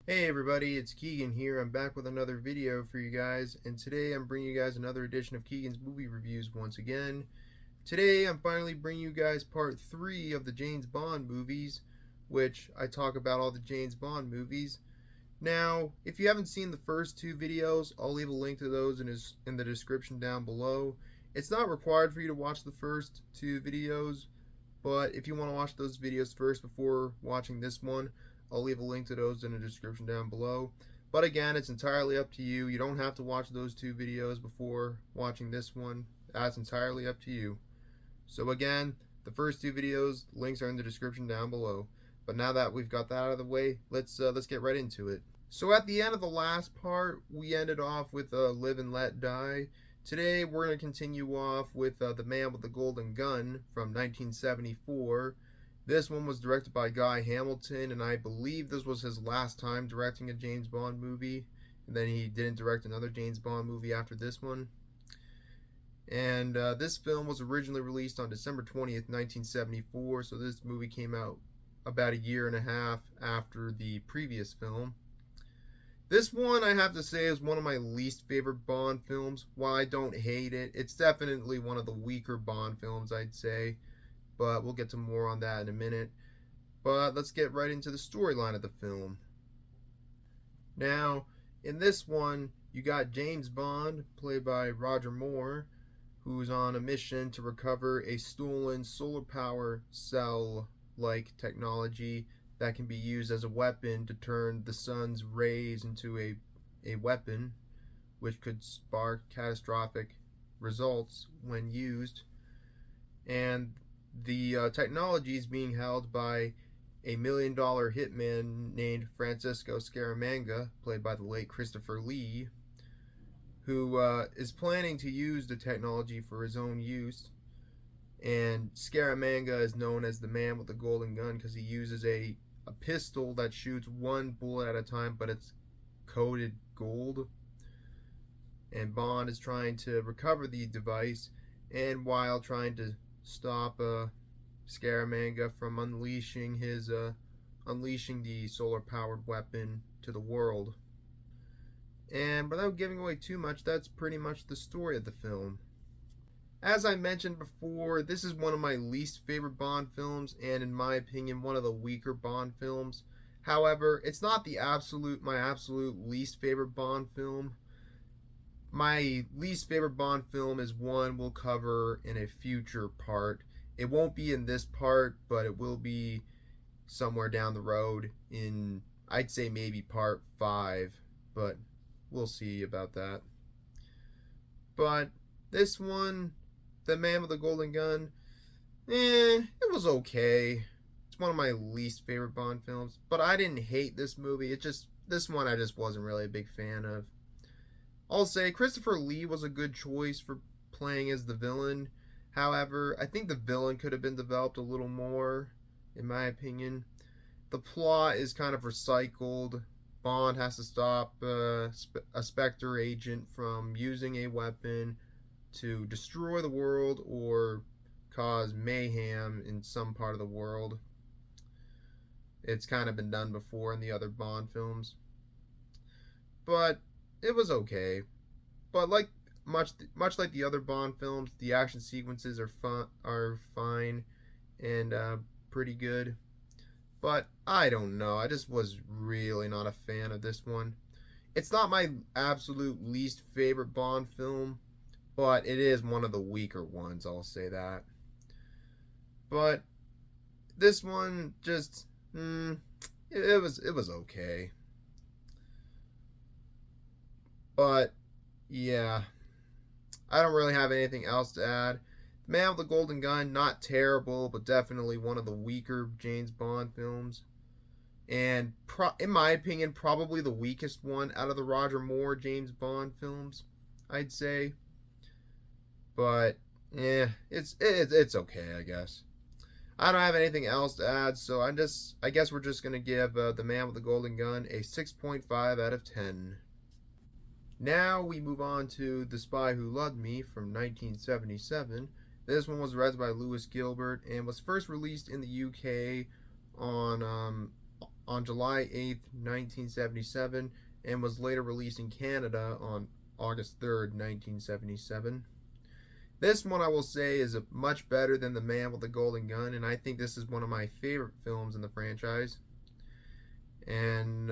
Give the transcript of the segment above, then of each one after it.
Hey everybody, it's Keegan here. I'm back with another video for you guys, and today I'm bringing you guys another edition of Keegan's movie reviews once again. Today I'm finally bringing you guys part 3 of the James Bond movies, which I talk about all the James Bond movies. Now, if you haven't seen the first two videos, I'll leave a link to those in the description down below. It's not required for you to watch the first two videos, but if you want to watch those videos first before watching this one, I'll leave a link to those in the description down below. But again, it's entirely up to you. You don't have to watch those two videos before watching this one. That's entirely up to you. So again, the first two videos, links are in the description down below. But now that we've got that out of the way, let's get right into it. So at the end of the last part, we ended off with Live and Let Die. Today we're going to continue off with The Man with the Golden Gun from 1974. This one was directed by Guy Hamilton, and I believe this was his last time directing a James Bond movie. And then he didn't direct another James Bond movie after this one. And this film was originally released on December 20th, 1974, so this movie came out about a year and a half after the previous film. This one, I have to say, is one of my least favorite Bond films. While I don't hate it, it's definitely one of the weaker Bond films, I'd say. But we'll get to more on that in a minute. But let's get right into the storyline of the film. Now, in this one, you got James Bond, played by Roger Moore, who's on a mission to recover a stolen solar power cell-like technology that can be used as a weapon to turn the sun's rays into a weapon, which could spark catastrophic results when used. And the technology is being held by a $1 million hitman named Francisco Scaramanga, played by the late Christopher Lee, who is planning to use the technology for his own use. And Scaramanga is known as the Man with the Golden Gun because he uses a pistol that shoots one bullet at a time, but it's coated gold. And Bond is trying to recover the device, and while trying to stop Scaramanga from unleashing the solar-powered weapon to the world. And without giving away too much, that's pretty much the story of the film. As I mentioned before, this is one of my least favorite Bond films, and in my opinion, one of the weaker Bond films. However, it's not my absolute least favorite Bond film. My least favorite Bond film is one we'll cover in a future part. It won't be in this part, but it will be somewhere down the road in, I'd say maybe part 5, but we'll see about that. But this one, The Man with the Golden Gun, it was okay. It's one of my least favorite Bond films, but I didn't hate this movie. This one I just wasn't really a big fan of. I'll say Christopher Lee was a good choice for playing as the villain. However, I think the villain could have been developed a little more, in my opinion. The plot is kind of recycled. Bond has to stop a Spectre agent from using a weapon to destroy the world or cause mayhem in some part of the world. It's kind of been done before in the other Bond films. But it was okay. But much like the other Bond films, the action sequences are fine and pretty good. But I don't know. I just was really not a fan of this one. It's not my absolute least favorite Bond film, but it is one of the weaker ones, I'll say that. But this one just it was okay. But yeah, I don't really have anything else to add. The Man with the Golden Gun, not terrible, but definitely one of the weaker James Bond films. And in my opinion, probably the weakest one out of the Roger Moore James Bond films, I'd say. But yeah, it's okay, I guess. I don't have anything else to add, so I guess we're just gonna give The Man with the Golden Gun a 6.5 out of 10. Now we move on to The Spy Who Loved Me from 1977. This one was directed by Lewis Gilbert and was first released in the UK on on July 8th, 1977, and was later released in Canada on August 3rd, 1977. This one, I will say, is much better than The Man with the Golden Gun, and I think this is one of my favorite films in the franchise. And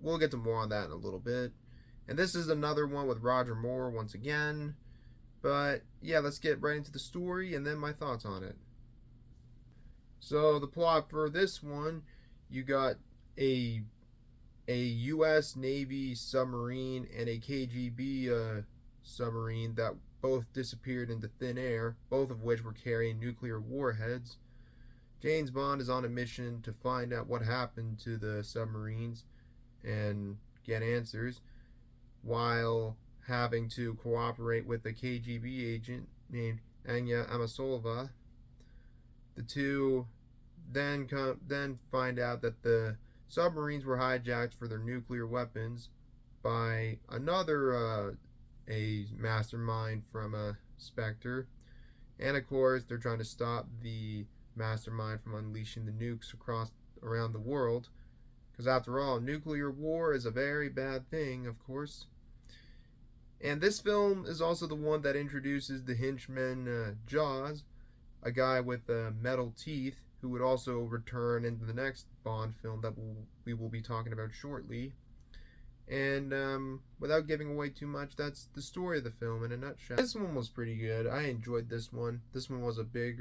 we'll get to more on that in a little bit. And this is another one with Roger Moore once again. But yeah, let's get right into the story and then my thoughts on it. So the plot for this one, you got a U.S. Navy submarine and a KGB submarine that both disappeared into thin air, both of which were carrying nuclear warheads. James Bond is on a mission to find out what happened to the submarines and get answers, while having to cooperate with a KGB agent named Anya Amasova. The two then find out that the submarines were hijacked for their nuclear weapons by another a mastermind from Spectre, and of course they're trying to stop the mastermind from unleashing the nukes around the world, because after all, nuclear war is a very bad thing, of course. And this film is also the one that introduces the henchman Jaws, a guy with metal teeth, who would also return into the next Bond film that we will be talking about shortly. And without giving away too much, that's the story of the film in a nutshell. This one was pretty good. I enjoyed this one. This one was a big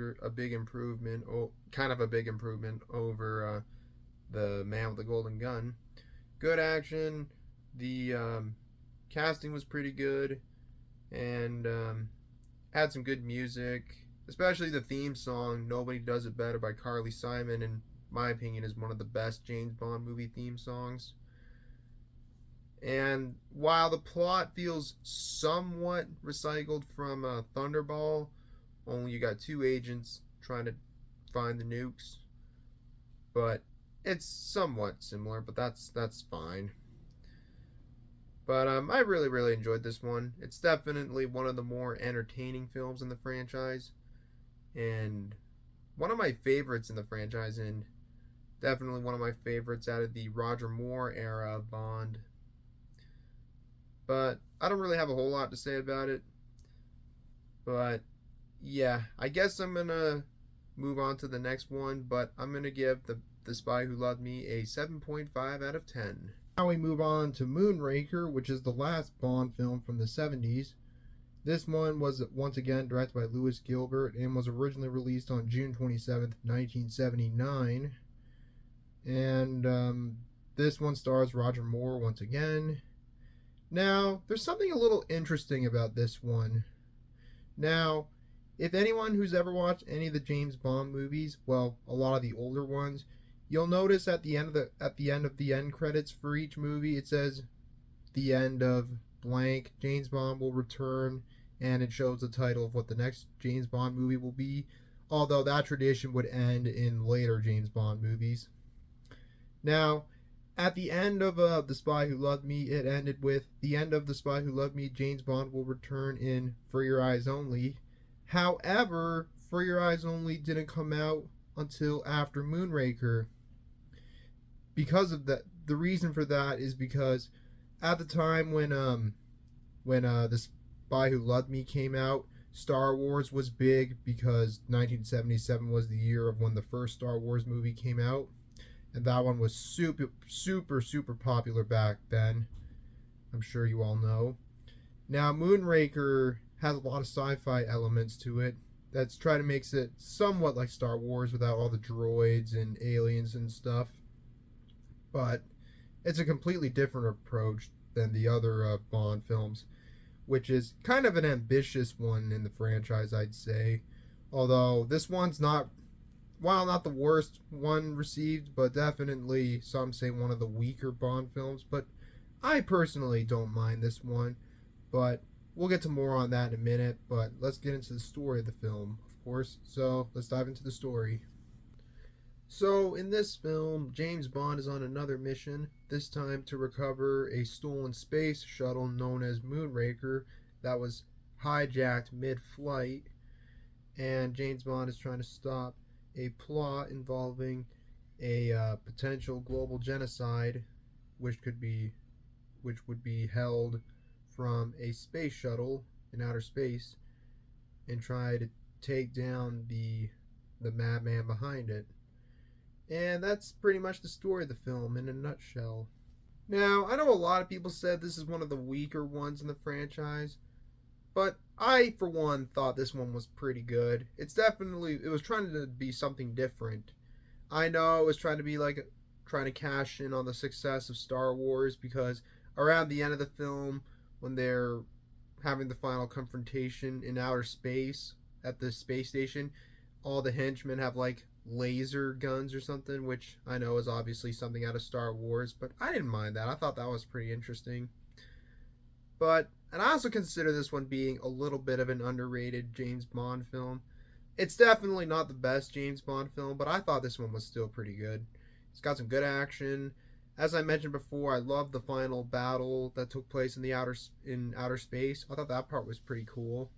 improvement, kind of a big improvement over The Man with the Golden Gun. Good action. The casting was pretty good, and had some good music, especially the theme song, Nobody Does It Better by Carly Simon, in my opinion, is one of the best James Bond movie theme songs. And while the plot feels somewhat recycled from Thunderball, only you got two agents trying to find the nukes, but it's somewhat similar, but that's fine. But I really enjoyed this one. It's definitely one of the more entertaining films in the franchise, and one of my favorites in the franchise, and definitely one of my favorites out of the Roger Moore era of Bond. But I don't really have a whole lot to say about it. But yeah, I guess I'm gonna move on to the next one, but I'm gonna give the Spy Who Loved Me a 7.5 out of 10. Now we move on to Moonraker, which is the last Bond film from the 70s. This one was once again directed by Lewis Gilbert and was originally released on June 27th, 1979. And this one stars Roger Moore once again. Now, there's something a little interesting about this one. Now, if anyone who's ever watched any of the James Bond movies, well, a lot of the older ones, you'll notice at the end of the end credits for each movie, it says the end of blank, James Bond will return, and it shows the title of what the next James Bond movie will be, although that tradition would end in later James Bond movies. Now, at the end of The Spy Who Loved Me, it ended with the end of The Spy Who Loved Me, James Bond will return in For Your Eyes Only. However, For Your Eyes Only didn't come out until after Moonraker. Because of that, the reason for that is because at the time when The Spy Who Loved Me came out, Star Wars was big, because 1977 was the year of when the first Star Wars movie came out. And that one was super popular back then. I'm sure you all know. Now, Moonraker has a lot of sci-fi elements to it. That's trying to make it somewhat like Star Wars without all the droids and aliens and stuff. But it's a completely different approach than the other Bond films, which is kind of an ambitious one in the franchise, I'd say. Although this one's not, while not the worst one received, but definitely some say one of the weaker Bond films. But I personally don't mind this one. But we'll get to more on that in a minute. But let's get into the story of the film, of course. So let's dive into the story. So in this film, James Bond is on another mission, this time to recover a stolen space shuttle known as Moonraker that was hijacked mid-flight. And James Bond is trying to stop a plot involving a potential global genocide, which could be which would be held from a space shuttle in outer space, and try to take down the madman behind it. And that's pretty much the story of the film in a nutshell. Now, I know a lot of people said this is one of the weaker ones in the franchise, but I, for one, thought this one was pretty good. It was trying to be something different. I know it was trying to be like trying to cash in on the success of Star Wars, because around the end of the film, when they're having the final confrontation in outer space at the space station, all the henchmen have like laser guns or something, which I know is obviously something out of Star Wars, but I didn't mind that. I thought that was pretty interesting. And I also consider this one being a little bit of an underrated James Bond film. It's definitely not the best James Bond film, but I thought this one was still pretty good. It's got some good action. As I mentioned before, I love the final battle that took place in outer space. I thought that part was pretty cool.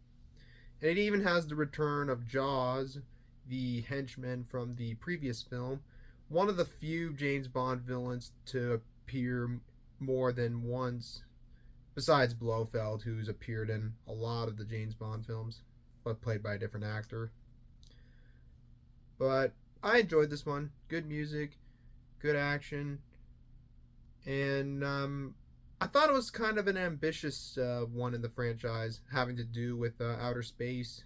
And it even has the return of Jaws, the henchman from the previous film, one of the few James Bond villains to appear more than once, besides Blofeld, who's appeared in a lot of the James Bond films, but played by a different actor. But I enjoyed this one. Good music, good action, and I thought it was kind of an ambitious one in the franchise, having to do with outer space.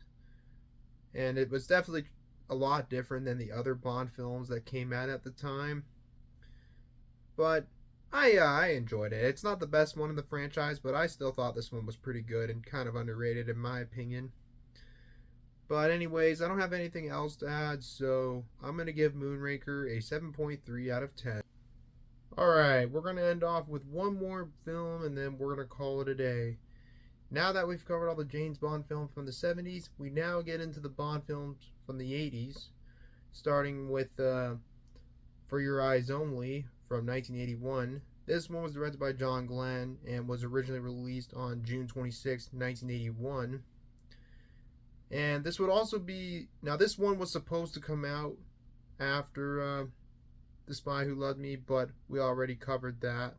And it was definitely a lot different than the other Bond films that came out at the time. But I enjoyed it. It's not the best one in the franchise, but I still thought this one was pretty good and kind of underrated in my opinion. But anyways, I don't have anything else to add, so I'm going to give Moonraker a 7.3 out of 10. Alright, we're going to end off with one more film, and then we're going to call it a day. Now that we've covered all the James Bond films from the 70s, we now get into the Bond films from the 80s, starting with For Your Eyes Only from 1981. This one was directed by John Glenn and was originally released on June 26, 1981. And this would also be... Now, this one was supposed to come out after The Spy Who Loved Me, but we already covered that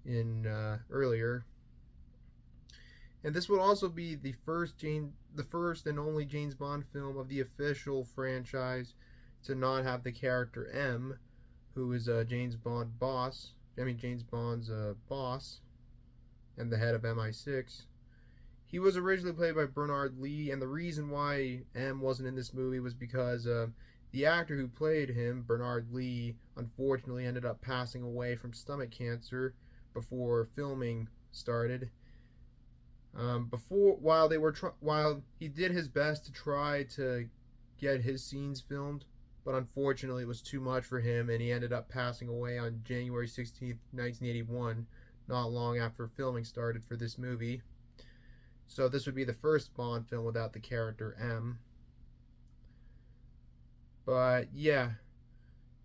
in earlier. And this would also be the first and only James Bond film of the official franchise to not have the character M, who is James Bond's boss and the head of MI6. He was originally played by Bernard Lee, and the reason why M wasn't in this movie was because the actor who played him, Bernard Lee, unfortunately ended up passing away from stomach cancer before filming started. While he did his best to try to get his scenes filmed, but unfortunately it was too much for him, and he ended up passing away on January 16th, 1981, not long after filming started for this movie. So this would be the first Bond film without the character M. But yeah,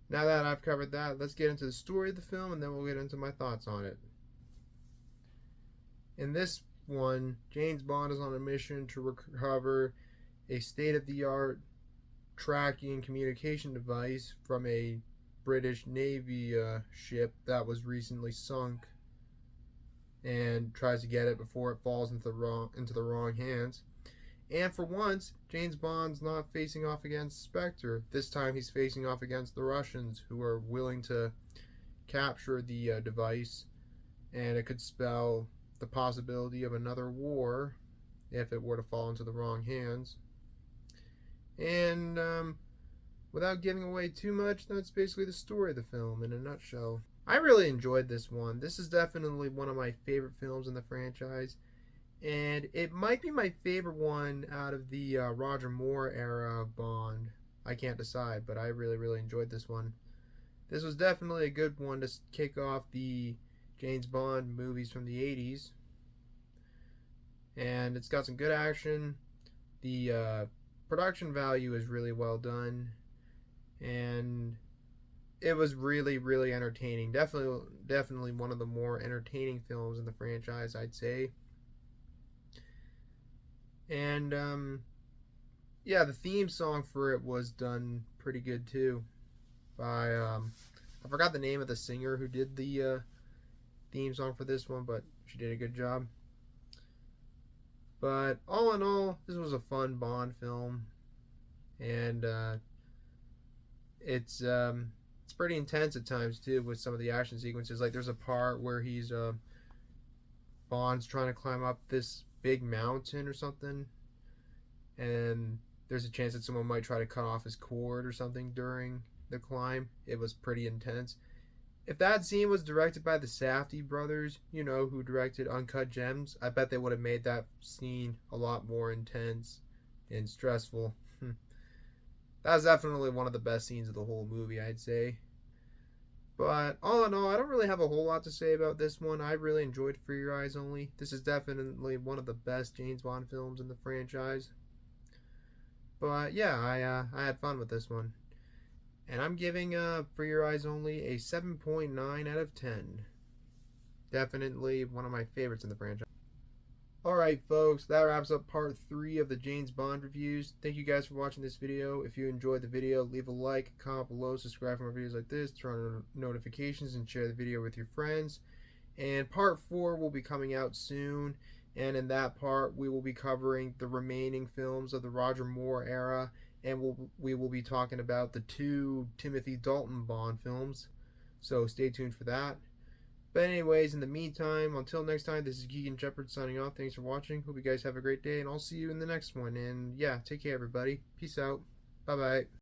now that I've covered that, let's get into the story of the film, and then we'll get into my thoughts on it. In this one, James Bond is on a mission to recover a state-of-the-art tracking and communication device from a British Navy ship that was recently sunk, and tries to get it before it falls into the wrong hands. And for once, James Bond's not facing off against Spectre. This time he's facing off against the Russians, who are willing to capture the device, and it could spell the possibility of another war if it were to fall into the wrong hands. And without giving away too much, that's basically the story of the film in a nutshell. I really enjoyed this one. This is definitely one of my favorite films in the franchise, and it might be my favorite one out of the Roger Moore era of Bond. I can't decide, but I really enjoyed this one. This was definitely a good one to kick off the James Bond movies from the 80s. And it's got some good action. The production value is really well done, and it was really entertaining. Definitely one of the more entertaining films in the franchise, I'd say. And yeah, the theme song for it was done pretty good too. by I forgot the name of the singer who did the theme song for this one, but she did a good job. But all in all, this was a fun Bond film, and it's pretty intense at times too with some of the action sequences. Like there's a part where he's Bond's trying to climb up this big mountain or something, and there's a chance that someone might try to cut off his cord or something during the climb. It was pretty intense. If that scene was directed by the Safdie brothers, you know, who directed Uncut Gems, I bet they would have made that scene a lot more intense and stressful. That was definitely one of the best scenes of the whole movie, I'd say. But all in all, I don't really have a whole lot to say about this one. I really enjoyed For Your Eyes Only. This is definitely one of the best James Bond films in the franchise. But yeah, I had fun with this one. And I'm giving For Your Eyes Only a 7.9 out of 10. Definitely one of my favorites in the franchise. Alright folks, that wraps up part 3 of the James Bond reviews. Thank you guys for watching this video. If you enjoyed the video, leave a like, comment below, subscribe for more videos like this, turn on notifications, and share the video with your friends. And part 4 will be coming out soon. And in that part, we will be covering the remaining films of the Roger Moore era. And we will be talking about the 2 Timothy Dalton Bond films. So stay tuned for that. But anyways, in the meantime, until next time, this is Keagan Shepherd signing off. Thanks for watching. Hope you guys have a great day, and I'll see you in the next one. And yeah, take care, everybody. Peace out. Bye-bye.